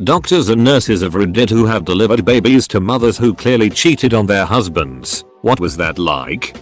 Doctors and nurses of Reddit who have delivered babies to mothers who clearly cheated on their husbands. What was that like?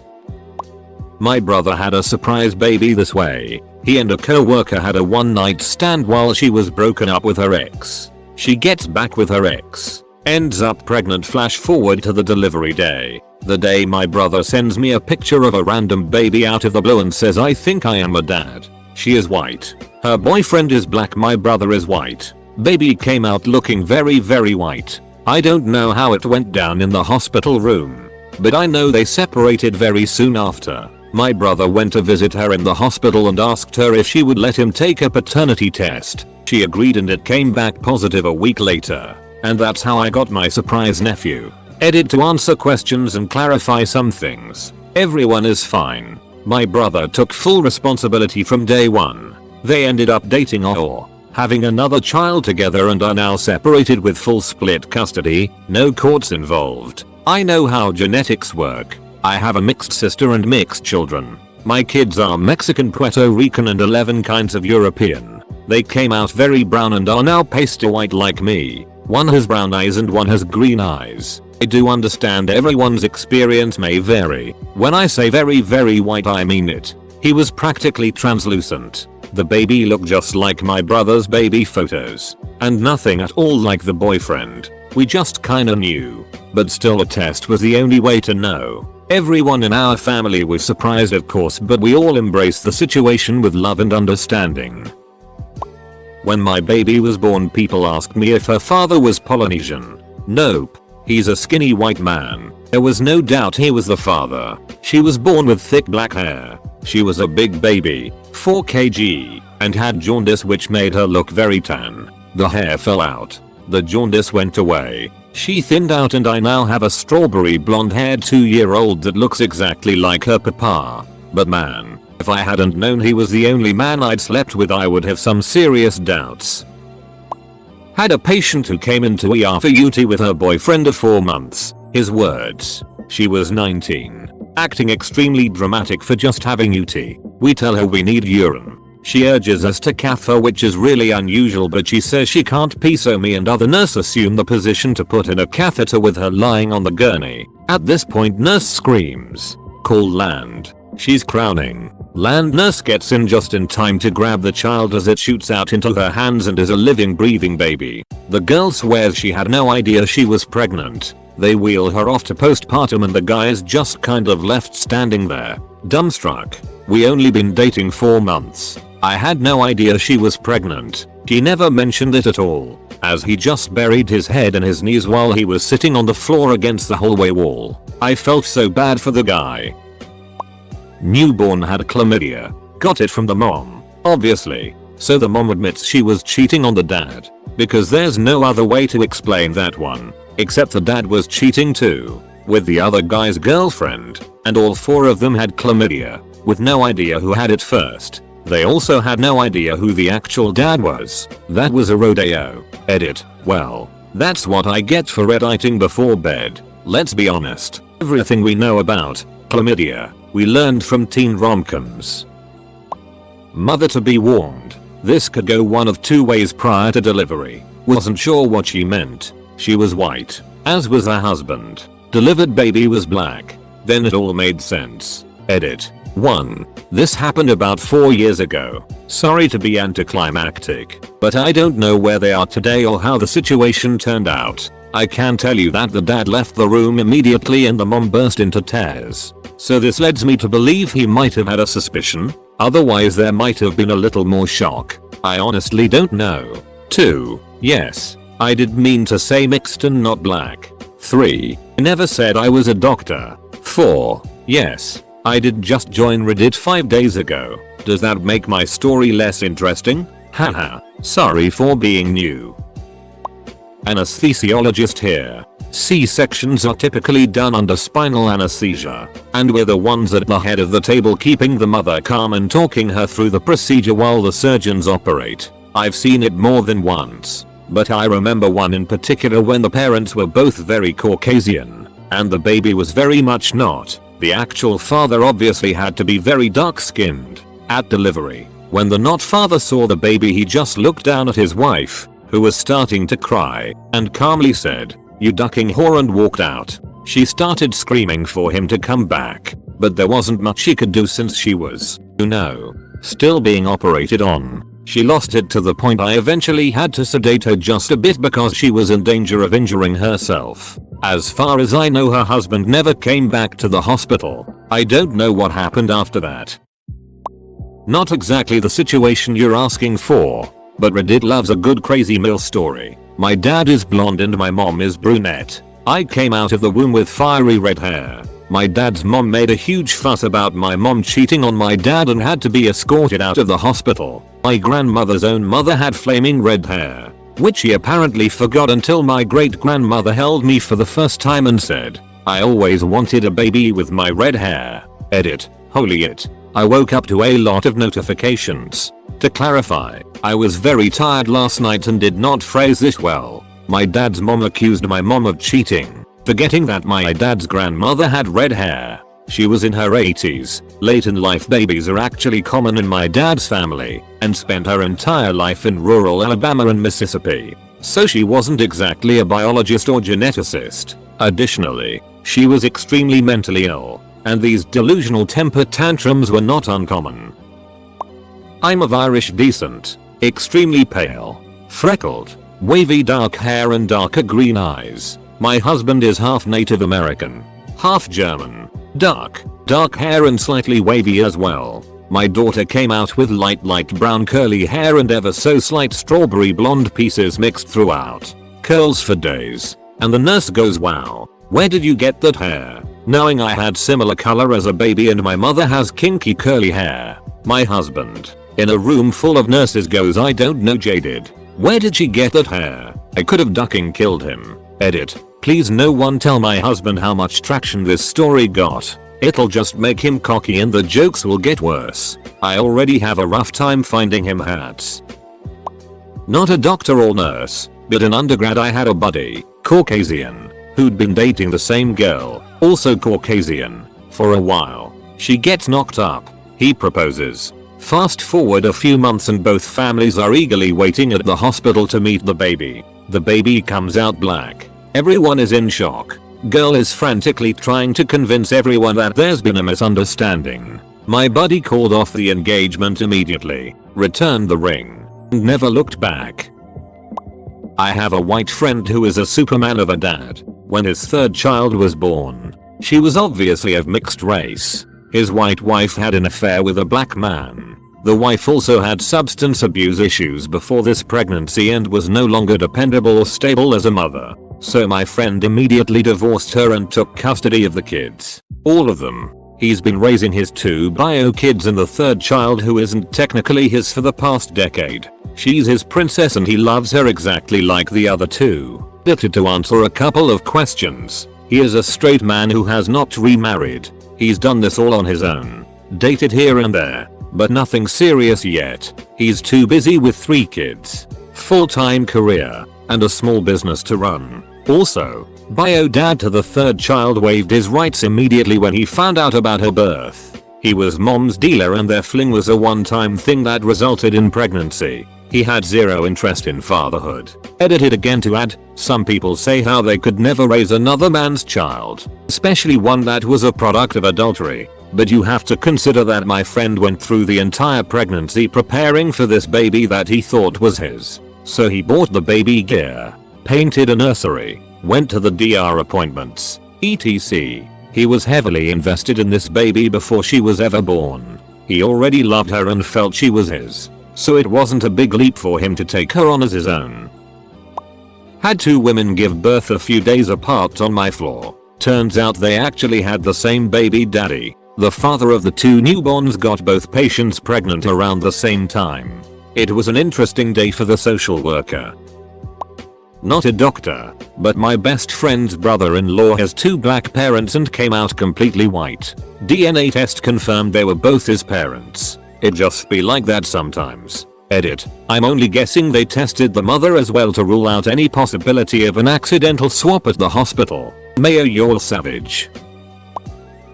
My brother had a surprise baby this way. He and a co-worker had a one-night stand while she was broken up with her ex. She gets back with her ex. Ends up pregnant. Flash forward to the delivery day. The day my brother sends me a picture of a random baby out of the blue and says, "I think I am a dad." She is white. Her boyfriend is black. My brother is white. Baby came out looking very white. I don't know how it went down in the hospital room, but I know they separated very soon after. My brother went to visit her in the hospital and asked her if she would let him take a paternity test. She agreed and it came back positive a week later. And that's how I got my surprise nephew. Edit to answer questions and clarify some things. Everyone is fine. My brother took full responsibility from day one. They ended up dating or having another child together and are now separated with full split custody, no courts involved. I know how genetics work. I have a mixed sister and mixed children. My kids are Mexican, Puerto Rican and 11 kinds of European. They came out very brown and are now pasty white like me. One has brown eyes and one has green eyes. I do understand everyone's experience may vary. When I say very white, I mean it. He was practically translucent. The baby looked just like my brother's baby photos. And nothing at all like the boyfriend. We just kinda knew. But still, a test was the only way to know. Everyone in our family was surprised, of course, but we all embraced the situation with love and understanding. When my baby was born, people asked me if her father was Polynesian. Nope. He's a skinny white man. There was no doubt he was the father. She was born with thick black hair. She was a big baby, 4 kg, and had jaundice, which made her look very tan. The hair fell out. The jaundice went away. She thinned out and I now have a strawberry blonde haired 2-year-old that looks exactly like her papa. But man, if I hadn't known he was the only man I'd slept with, I would have some serious doubts. Had a patient who came into ER for UT with her boyfriend of 4 months. His words: she was 19, acting extremely dramatic for just having UT. We tell her we need urine. She urges us to cath her, which is really unusual, but she says she can't pee, so me and other nurse assume the position to put in a catheter with her lying on the gurney. At this point, nurse screams, "Call land." She's crowning. Land nurse gets in just in time to grab the child as it shoots out into her hands and is a living, breathing baby. The girl swears she had no idea she was pregnant. They wheel her off to postpartum and the guy is just kind of left standing there, dumbstruck. We only been dating 4 months. I had no idea she was pregnant. He never mentioned it at all, as he just buried his head in his knees while he was sitting on the floor against the hallway wall. I felt so bad for the guy. Newborn had chlamydia. Got it from the mom, obviously. So the mom admits she was cheating on the dad. Because there's no other way to explain that one. Except the dad was cheating too, with the other guy's girlfriend. And all 4 of them had chlamydia, with no idea who had it first. They also had no idea who the actual dad was. That was a rodeo. Edit. Well, that's what I get for redditing before bed. Let's be honest. Everything we know about chlamydia, we learned from teen romcoms. Mother to be warned. This could go one of 2 ways prior to delivery. Wasn't sure what she meant. She was white, as was her husband. Delivered baby was black. Then it all made sense. Edit. 1. This happened about 4 years ago. Sorry to be anticlimactic, but I don't know where they are today or how the situation turned out. I can tell you that the dad left the room immediately and the mom burst into tears. So this leads me to believe he might have had a suspicion. Otherwise there might have been a little more shock. I honestly don't know. 2. Yes, I did mean to say mixed and not black. 3. I never said I was a doctor. 4. Yes, I did just join Reddit 5 days ago. Does that make my story less interesting? Haha, sorry for being new. Anesthesiologist here. C-sections are typically done under spinal anesthesia, and we're the ones at the head of the table keeping the mother calm and talking her through the procedure while the surgeons operate. I've seen it more than once, but I remember one in particular when the parents were both very Caucasian, and the baby was very much not. The actual father obviously had to be very dark-skinned. At delivery, when the not father saw the baby, he just looked down at his wife, who was starting to cry, and calmly said, "You ducking whore," and walked out. She started screaming for him to come back, but there wasn't much she could do since she was, still being operated on. She lost it to the point I eventually had to sedate her just a bit because she was in danger of injuring herself. As far as I know, her husband never came back to the hospital. I don't know what happened after that. Not exactly the situation you're asking for, but Reddit loves a good crazy mill story. My dad is blonde and my mom is brunette. I came out of the womb with fiery red hair. My dad's mom made a huge fuss about my mom cheating on my dad and had to be escorted out of the hospital. My grandmother's own mother had flaming red hair, which she apparently forgot until my great grandmother held me for the first time and said, "I always wanted a baby with my red hair." Edit. Holy it. I woke up to a lot of notifications. To clarify, I was very tired last night and did not phrase this well. My dad's mom accused my mom of cheating, forgetting that my dad's grandmother had red hair. She was in her 80s. Late in life babies are actually common in my dad's family, and spent her entire life in rural Alabama and Mississippi. So she wasn't exactly a biologist or geneticist. Additionally, she was extremely mentally ill, and these delusional temper tantrums were not uncommon. I'm of Irish descent, extremely pale, freckled, wavy dark hair and darker green eyes. My husband is half Native American, half German, dark hair and slightly wavy as well. My daughter came out with light brown curly hair and ever so slight strawberry blonde pieces mixed throughout. Curls for days. And the nurse goes, "Wow, where did you get that hair?" Knowing I had similar color as a baby and my mother has kinky curly hair. My husband, in a room full of nurses, goes, "I don't know, jaded. Where did she get that hair? I could have ducking killed him." Edit. Please no one tell my husband how much traction this story got. It'll just make him cocky and the jokes will get worse. I already have a rough time finding him hats. Not a doctor or nurse, but in undergrad I had a buddy, Caucasian, who'd been dating the same girl, also Caucasian, for a while. She gets knocked up. He proposes. Fast forward a few months and both families are eagerly waiting at the hospital to meet the baby. The baby comes out black. Everyone is in shock. Girl is frantically trying to convince everyone that there's been a misunderstanding. My buddy called off the engagement immediately, returned the ring, and never looked back. I have a white friend who is a superman of a dad. When his third child was born, she was obviously of mixed race. His white wife had an affair with a black man. The wife also had substance abuse issues before this pregnancy and was no longer dependable or stable as a mother. So my friend immediately divorced her and took custody of the kids. All of them. He's been raising his 2 bio kids and the third child, who isn't technically his, for the past decade. She's his princess and he loves her exactly like the other 2. To answer a couple of questions, he is a straight man who has not remarried. He's done this all on his own. Dated here and there, but nothing serious yet. He's too busy with 3 kids, full-time career, and a small business to run. Also, bio dad to the third child waived his rights immediately when he found out about her birth. He was mom's dealer and their fling was a one-time thing that resulted in pregnancy. He had zero interest in fatherhood. Edited again to add, some people say how they could never raise another man's child, especially one that was a product of adultery. But you have to consider that my friend went through the entire pregnancy preparing for this baby that he thought was his. So he bought the baby gear, painted a nursery, went to the DR appointments, etc. He was heavily invested in this baby before she was ever born. He already loved her and felt she was his. So it wasn't a big leap for him to take her on as his own. Had 2 women give birth a few days apart on my floor. Turns out they actually had the same baby daddy. The father of the 2 newborns got both patients pregnant around the same time. It was an interesting day for the social worker. Not a doctor, but my best friend's brother-in-law has 2 black parents and came out completely white. DNA test confirmed they were both his parents. It just be like that sometimes. Edit. I'm only guessing they tested the mother as well to rule out any possibility of an accidental swap at the hospital. Mayo you're savage.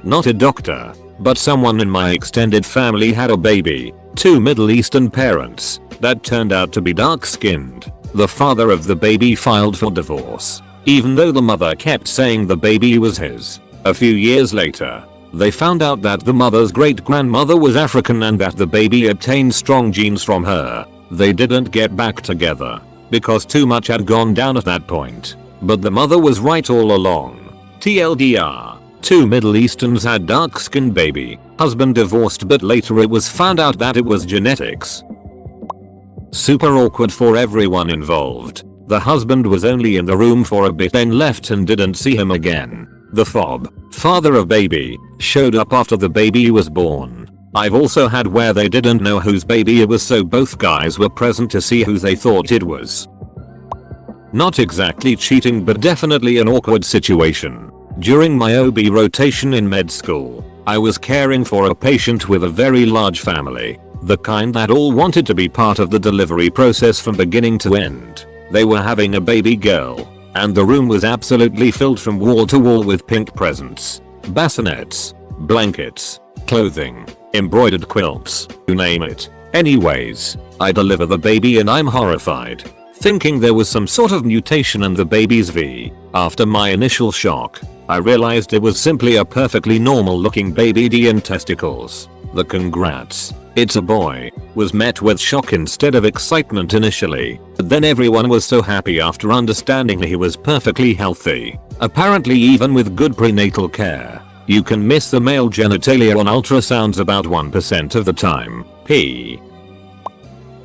Not a doctor, but someone in my extended family had a baby. 2 Middle Eastern parents that turned out to be dark-skinned. The father of the baby filed for divorce, even though the mother kept saying the baby was his. A few years later, they found out that the mother's great-grandmother was African and that the baby obtained strong genes from her. They didn't get back together because too much had gone down at that point. But the mother was right all along. TLDR. 2 Middle Easterns had dark-skinned baby. Husband divorced, but later it was found out that it was genetics. Super awkward for everyone involved. The husband was only in the room for a bit then left and didn't see him again. The FOB, father of baby, showed up after the baby was born. I've also had where they didn't know whose baby it was, so both guys were present to see who they thought it was. Not exactly cheating, but definitely an awkward situation. During my OB rotation in med school, I was caring for a patient with a very large family, the kind that all wanted to be part of the delivery process from beginning to end. They were having a baby girl, and the room was absolutely filled from wall to wall with pink presents, bassinets, blankets, clothing, embroidered quilts, you name it. Anyways, I deliver the baby and I'm horrified, thinking there was some sort of mutation in the baby's V. After my initial shock, I realized it was simply a perfectly normal looking baby D and testicles. The "congrats, it's a boy" was met with shock instead of excitement initially, but then everyone was so happy after understanding he was perfectly healthy, apparently even with good prenatal care. You can miss the male genitalia on ultrasounds about 1% of the time.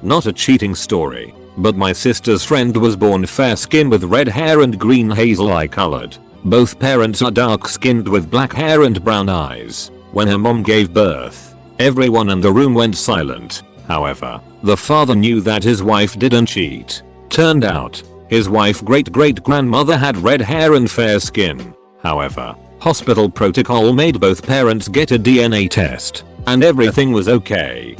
Not a cheating story, but my sister's friend was born fair-skinned with red hair and green hazel-eye colored. Both parents are dark-skinned with black hair and brown eyes. When her mom gave birth, everyone in the room went silent. However, the father knew that his wife didn't cheat. Turned out, his wife's great-great-grandmother had red hair and fair skin. However, hospital protocol made both parents get a DNA test, and everything was okay.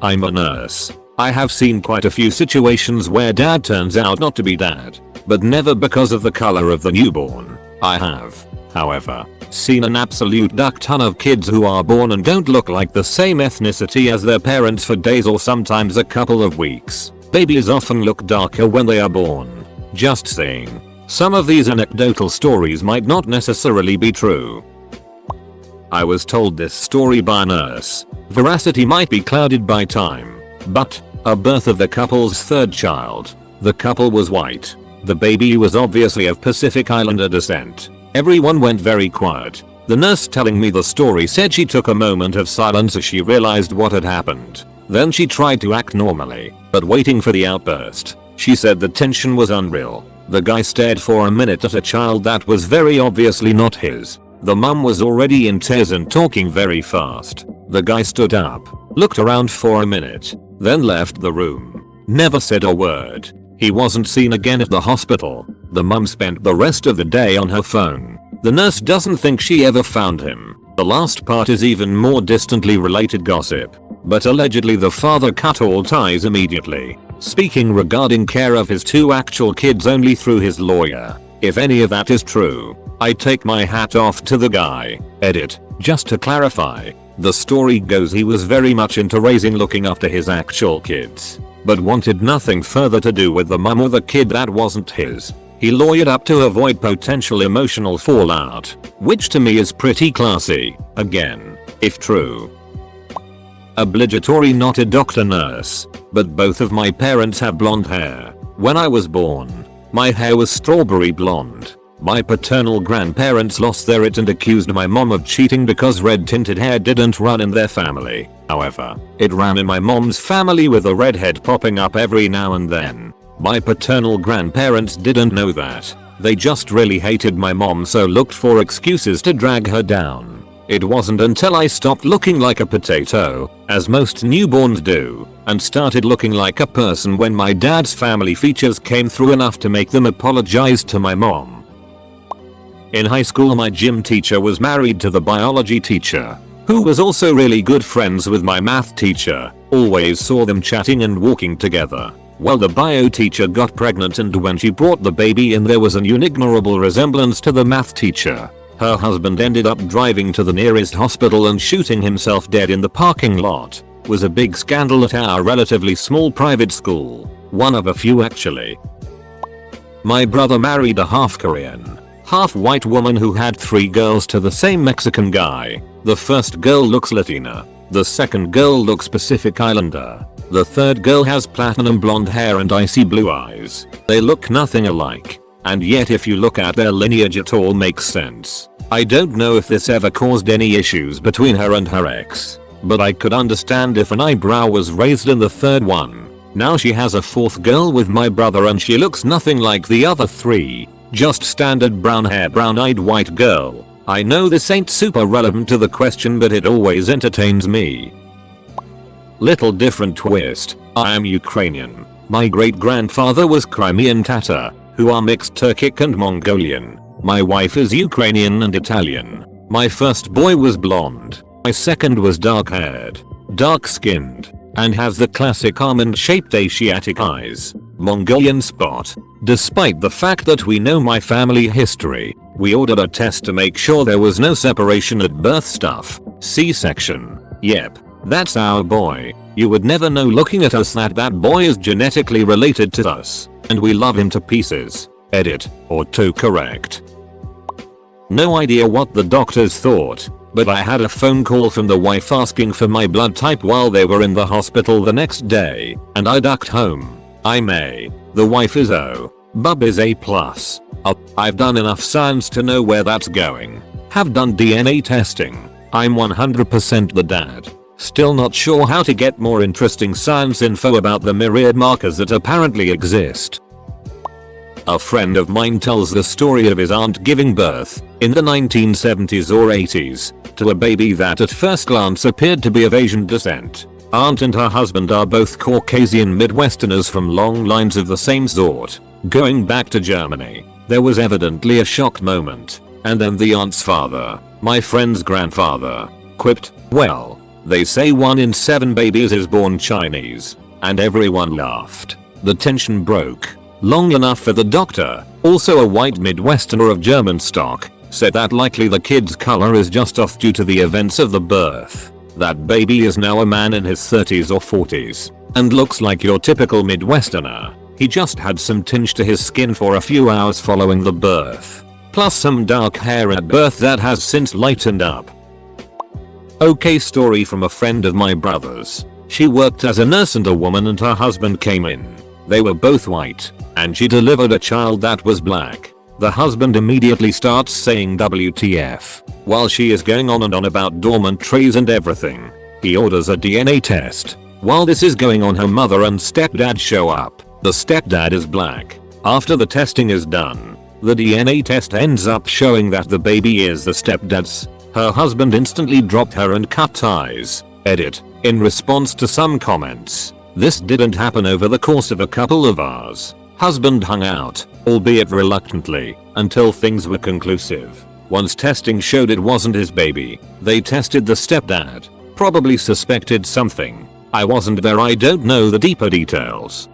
I'm a nurse. I have seen quite a few situations where dad turns out not to be dad, but never because of the color of the newborn. I have, however, seen an absolute duck ton of kids who are born and don't look like the same ethnicity as their parents for days or sometimes a couple of weeks. Babies often look darker when they are born. Just saying. Some of these anecdotal stories might not necessarily be true. I was told this story by a nurse. Veracity might be clouded by time, but a birth of the couple's third child. The couple was white. The baby was obviously of Pacific Islander descent. Everyone went very quiet. The nurse telling me the story said she took a moment of silence as she realized what had happened. Then she tried to act normally, but waiting for the outburst. She said the tension was unreal. The guy stared for a minute at a child that was very obviously not his. The mum was already in tears and talking very fast. The guy stood up, looked around for a minute, then left the room. Never said a word. He wasn't seen again at the hospital. The mum spent the rest of the day on her phone. The nurse doesn't think she ever found him. The last part is even more distantly related gossip, but allegedly the father cut all ties immediately, speaking regarding care of his 2 actual kids only through his lawyer. If any of that is true, I take my hat off to the guy. Edit. Just to clarify, the story goes he was very much into looking after his actual kids, but wanted nothing further to do with the mum or the kid that wasn't his. He lawyered up to avoid potential emotional fallout, which to me is pretty classy, again, if true. Obligatory not a doctor nurse, but both of my parents have blonde hair. When I was born, my hair was strawberry blonde. My paternal grandparents lost their it and accused my mom of cheating because red tinted hair didn't run in their family. However, it ran in my mom's family with a redhead popping up every now and then. My paternal grandparents didn't know that. They just really hated my mom, so looked for excuses to drag her down. It wasn't until I stopped looking like a potato, as most newborns do, and started looking like a person when my dad's family features came through enough to make them apologize to my mom. In high school, my gym teacher was married to the biology teacher, who was also really good friends with my math teacher. Always saw them chatting and walking together. Well, the bio teacher got pregnant, and when she brought the baby in, there was an unignorable resemblance to the math teacher. Her husband ended up driving to the nearest hospital and shooting himself dead in the parking lot. Was a big scandal at our relatively small private school. One of a few actually. My brother married a half Korean, half white woman who had 3 girls to the same Mexican guy. The first girl looks Latina. The second girl looks Pacific Islander. The third girl has platinum blonde hair and icy blue eyes. They look nothing alike. And yet if you look at their lineage it all makes sense. I don't know if this ever caused any issues between her and her ex, but I could understand if an eyebrow was raised in the third one. Now she has a 4th girl with my brother and she looks nothing like the other 3. Just standard brown hair, brown eyed white girl. I know this ain't super relevant to the question but it always entertains me. Little different twist. I am Ukrainian. My great grandfather was Crimean Tatar, who are mixed Turkic and Mongolian. My wife is Ukrainian and Italian. My first boy was blonde. My second was dark haired, dark skinned, and has the classic almond shaped Asiatic eyes. Mongolian spot. Despite the fact that we know my family history, we ordered a test to make sure there was no separation at birth stuff. C-section. Yep. That's our boy. You would never know looking at us that that boy is genetically related to us. And we love him to pieces. Edit. Autocorrect. No idea what the doctors thought, but I had a phone call from the wife asking for my blood type while they were in the hospital the next day, and I ducked home. I'm A. The wife is O. Bub is A+. I've done enough science to know where that's going. Have done DNA testing. I'm 100% the dad. Still not sure how to get more interesting science info about the myriad markers that apparently exist. A friend of mine tells the story of his aunt giving birth, in the 1970s or 80s, to a baby that at first glance appeared to be of Asian descent. Aunt and her husband are both Caucasian Midwesterners from long lines of the same sort. Going back to Germany, there was evidently a shock moment, and then the aunt's father, my friend's grandfather, quipped, "Well, they say 1 in 7 babies is born Chinese," and everyone laughed. The tension broke. Long enough for the doctor, also a white Midwesterner of German stock, said that likely the kid's color is just off due to the events of the birth. That baby is now a man in his 30s or 40s, and looks like your typical Midwesterner. He just had some tinge to his skin for a few hours following the birth, plus some dark hair at birth that has since lightened up. Okay, story from a friend of my brother's. She worked as a nurse and a woman and her husband came in. They were both white, and she delivered a child that was black. The husband immediately starts saying WTF, while she is going on and on about dormant trays and everything. He orders a DNA test. While this is going on, her mother and stepdad show up. The stepdad is black. After the testing is done, the DNA test ends up showing that the baby is the stepdad's. Her husband instantly dropped her and cut ties. Edit. In response to some comments, this didn't happen over the course of a couple of hours. Husband hung out, albeit reluctantly, until things were conclusive. Once testing showed it wasn't his baby, they tested the stepdad. Probably suspected something. I wasn't there, I don't know the deeper details.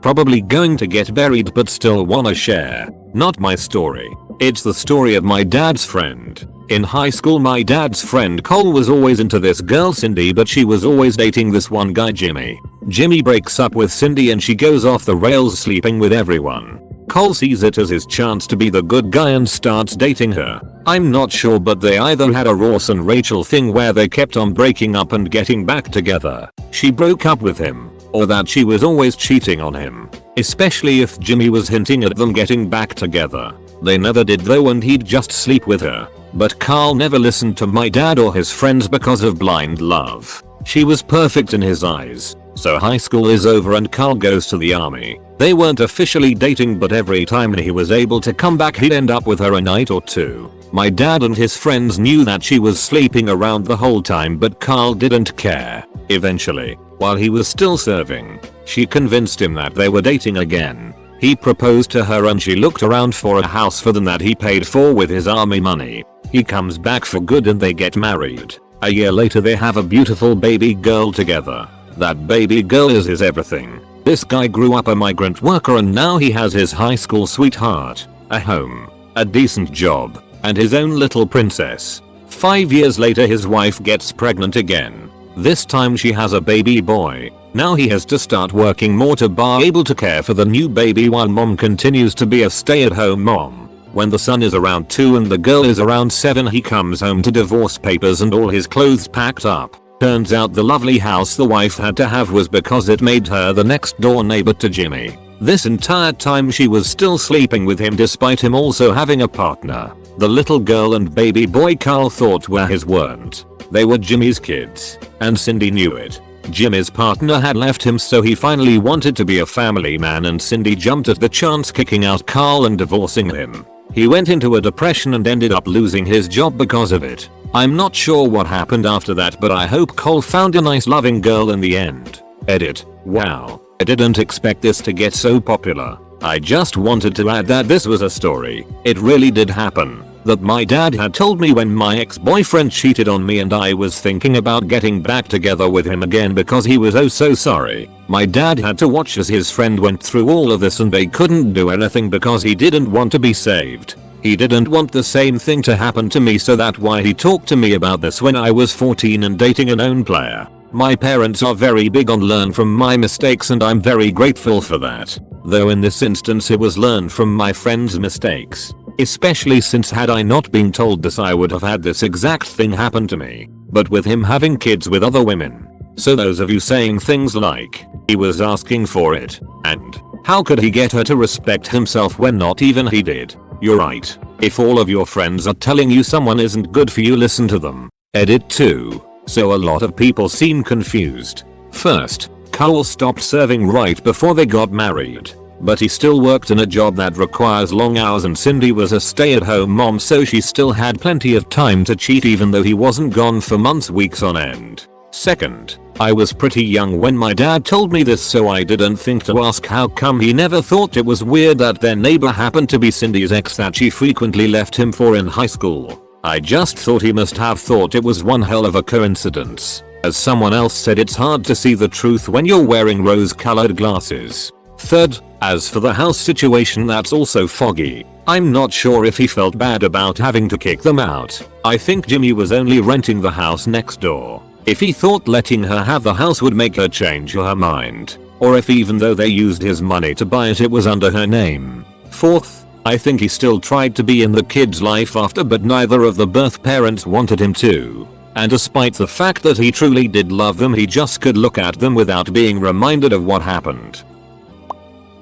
Probably going to get buried but still wanna share. Not my story. It's the story of my dad's friend. In high school my dad's friend Cole was always into this girl Cindy, but she was always dating this one guy Jimmy. Jimmy breaks up with Cindy and she goes off the rails sleeping with everyone. Cole sees it as his chance to be the good guy and starts dating her. I'm not sure, but they either had a Ross and Rachel thing where they kept on breaking up and getting back together. She broke up with him, or that she was always cheating on him, especially if Jimmy was hinting at them getting back together. They never did though, and he'd just sleep with her. But Carl never listened to my dad or his friends because of blind love. She was perfect in his eyes. So high school is over and Carl goes to the army. They weren't officially dating, but every time he was able to come back he'd end up with her a night or two. My dad and his friends knew that she was sleeping around the whole time, but Carl didn't care. Eventually, while he was still serving, she convinced him that they were dating again. He proposed to her and she looked around for a house for them that he paid for with his army money. He comes back for good and they get married. A year later they have a beautiful baby girl together. That baby girl is his everything. This guy grew up a migrant worker and now he has his high school sweetheart, a home, a decent job, and his own little princess. 5 years later his wife gets pregnant again. This time she has a baby boy. Now he has to start working more to be able to care for the new baby while mom continues to be a stay-at-home mom. When the son is around 2 and the girl is around 7, he comes home to divorce papers and all his clothes packed up. Turns out the lovely house the wife had to have was because it made her the next door neighbor to Jimmy. This entire time she was still sleeping with him despite him also having a partner. The little girl and baby boy Carl thought were his weren't. They were Jimmy's kids, and Cindy knew it. Jimmy's partner had left him, so he finally wanted to be a family man, and Cindy jumped at the chance, kicking out Carl and divorcing him. He went into a depression and ended up losing his job because of it. I'm not sure what happened after that, but I hope Cole found a nice loving girl in the end. Edit. Wow. I didn't expect this to get so popular. I just wanted to add that this was a story. It really did happen. That my dad had told me when my ex-boyfriend cheated on me and I was thinking about getting back together with him again because he was oh so sorry. My dad had to watch as his friend went through all of this and they couldn't do anything because he didn't want to be saved. He didn't want the same thing to happen to me, so that's why he talked to me about this when I was 14 and dating a known player. My parents are very big on learn from my mistakes and I'm very grateful for that. Though in this instance it was learn from my friend's mistakes. Especially since had I not been told this I would have had this exact thing happen to me. But with him having kids with other women. So those of you saying things like, he was asking for it, and how could he get her to respect himself when not even he did? You're right. If all of your friends are telling you someone isn't good for you, listen to them. Edit 2. So a lot of people seem confused. First, Cole stopped serving right before they got married. But he still worked in a job that requires long hours, and Cindy was a stay-at-home mom, so she still had plenty of time to cheat even though he wasn't gone for months, weeks on end. Second, I was pretty young when my dad told me this, so I didn't think to ask how come he never thought it was weird that their neighbor happened to be Cindy's ex that she frequently left him for in high school. I just thought he must have thought it was one hell of a coincidence. As someone else said, it's hard to see the truth when you're wearing rose-colored glasses. Third, as for the house situation, that's also foggy. I'm not sure if he felt bad about having to kick them out. I think Jimmy was only renting the house next door. If he thought letting her have the house would make her change her mind. Or if even though they used his money to buy it, it was under her name. Fourth, I think he still tried to be in the kid's life after, but neither of the birth parents wanted him to. And despite the fact that he truly did love them, he just could look at them without being reminded of what happened.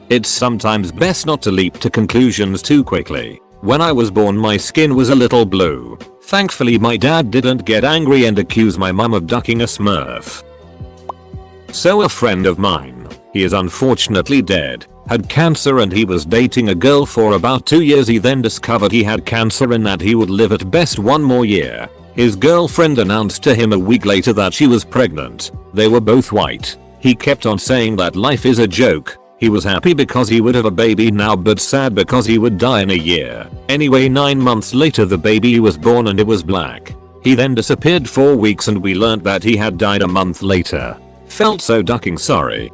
It's sometimes best not to leap to conclusions too quickly. When I was born, my skin was a little blue. Thankfully my dad didn't get angry and accuse my mum of ducking a smurf. So a friend of mine, he is unfortunately dead, had cancer and he was dating a girl for about 2 years. He then discovered he had cancer and that he would live at best 1 more year. His girlfriend announced to him a week later that she was pregnant. They were both white. He kept on saying that life is a joke. He was happy because he would have a baby now, but sad because he would die in a year. Anyway, 9 months later the baby was born and it was black. He then disappeared 4 weeks and we learned that he had died a month later. Felt so ducking sorry.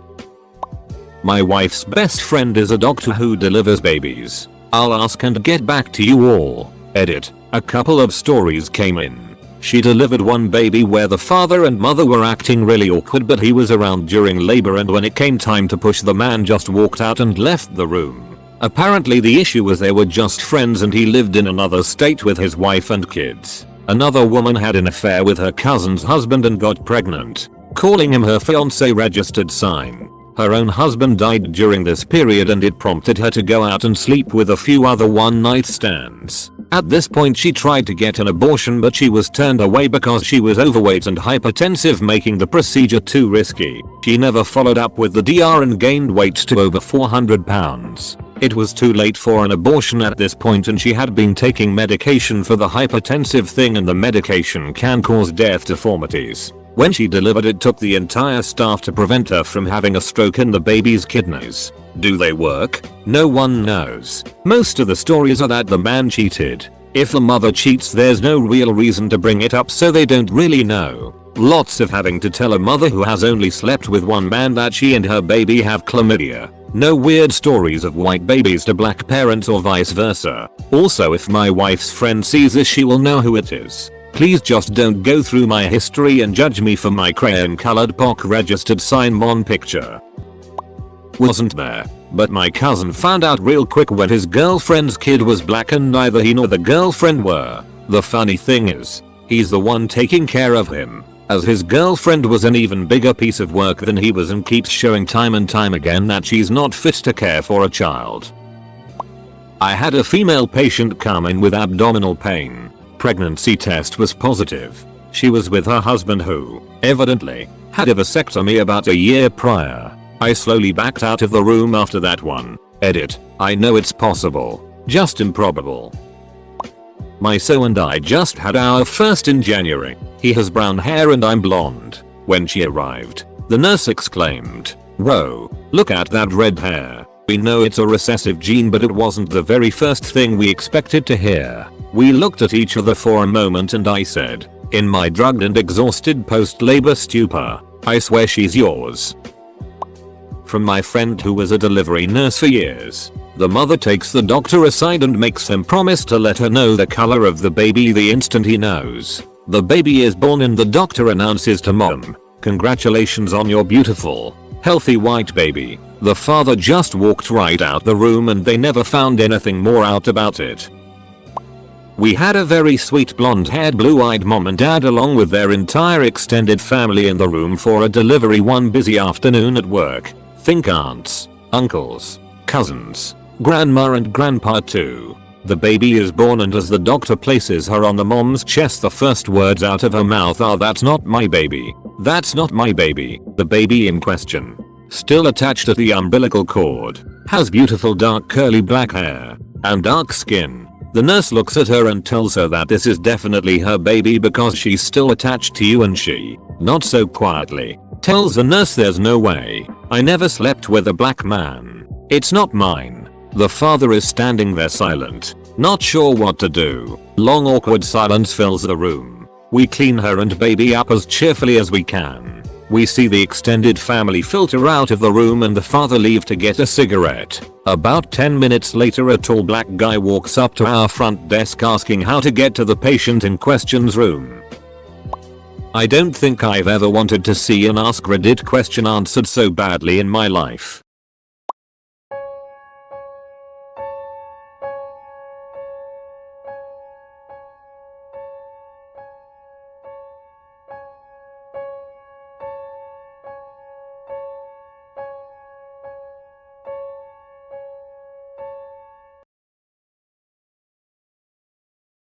My wife's best friend is a doctor who delivers babies. I'll ask and get back to you all. Edit. A couple of stories came in. She delivered one baby where the father and mother were acting really awkward, but he was around during labor, and when it came time to push, the man just walked out and left the room. Apparently the issue was they were just friends and he lived in another state with his wife and kids. Another woman had an affair with her cousin's husband and got pregnant, calling him her fiancé registered sign. Her own husband died during this period and it prompted her to go out and sleep with a few other one-night stands. At this point she tried to get an abortion, but she was turned away because she was overweight and hypertensive, making the procedure too risky. She never followed up with the DR and gained weight to over 400 pounds. It was too late for an abortion at this point and she had been taking medication for the hypertensive thing, and the medication can cause death deformities. When she delivered, it took the entire staff to prevent her from having a stroke in the baby's kidneys. Do they work? No one knows. Most of the stories are that the man cheated. If the mother cheats, there's no real reason to bring it up, so they don't really know. Lots of having to tell a mother who has only slept with one man that she and her baby have chlamydia. No weird stories of white babies to black parents or vice versa. Also, if my wife's friend sees this, she will know who it is. Please just don't go through my history and judge me for my crayon colored POC registered sign mon picture. Wasn't there, but my cousin found out real quick when his girlfriend's kid was black and neither he nor the girlfriend were. The funny thing is, he's the one taking care of him, as his girlfriend was an even bigger piece of work than he was and keeps showing time and time again that she's not fit to care for a child. I had a female patient come in with abdominal pain. Pregnancy test was positive. She was with her husband who, evidently, had a vasectomy about a year prior. I slowly backed out of the room after that one. Edit. I know it's possible, just improbable. My so and I just had our first in January. He has brown hair and I'm blonde. When she arrived, the nurse exclaimed, "Whoa, look at that red hair." We know it's a recessive gene, but it wasn't the very first thing we expected to hear. We looked at each other for a moment and I said, in my drugged and exhausted post-labor stupor, "I swear she's yours." From my friend who was a delivery nurse for years. The mother takes the doctor aside and makes him promise to let her know the color of the baby the instant he knows. The baby is born and the doctor announces to mom, "Congratulations on your beautiful, healthy white baby." The father just walked right out the room and they never found anything more out about it. We had a very sweet blonde-haired blue-eyed mom and dad along with their entire extended family in the room for a delivery one busy afternoon at work. Think aunts, uncles, cousins, grandma and grandpa too. The baby is born and as the doctor places her on the mom's chest the first words out of her mouth are, "That's not my baby. That's not my baby." The baby in question, still attached at the umbilical cord, has beautiful dark curly black hair and dark skin. The nurse looks at her and tells her that this is definitely her baby because she's still attached to you, and she, not so quietly, tells the nurse, "There's no way. I never slept with a black man. It's not mine." The father is standing there silent, not sure what to do. Long awkward silence fills the room. We clean her and baby up as cheerfully as we can. We see the extended family filter out of the room and the father leave to get a cigarette. About 10 minutes later, a tall black guy walks up to our front desk asking how to get to the patient in question's room. I don't think I've ever wanted to see an AskReddit question answered so badly in my life.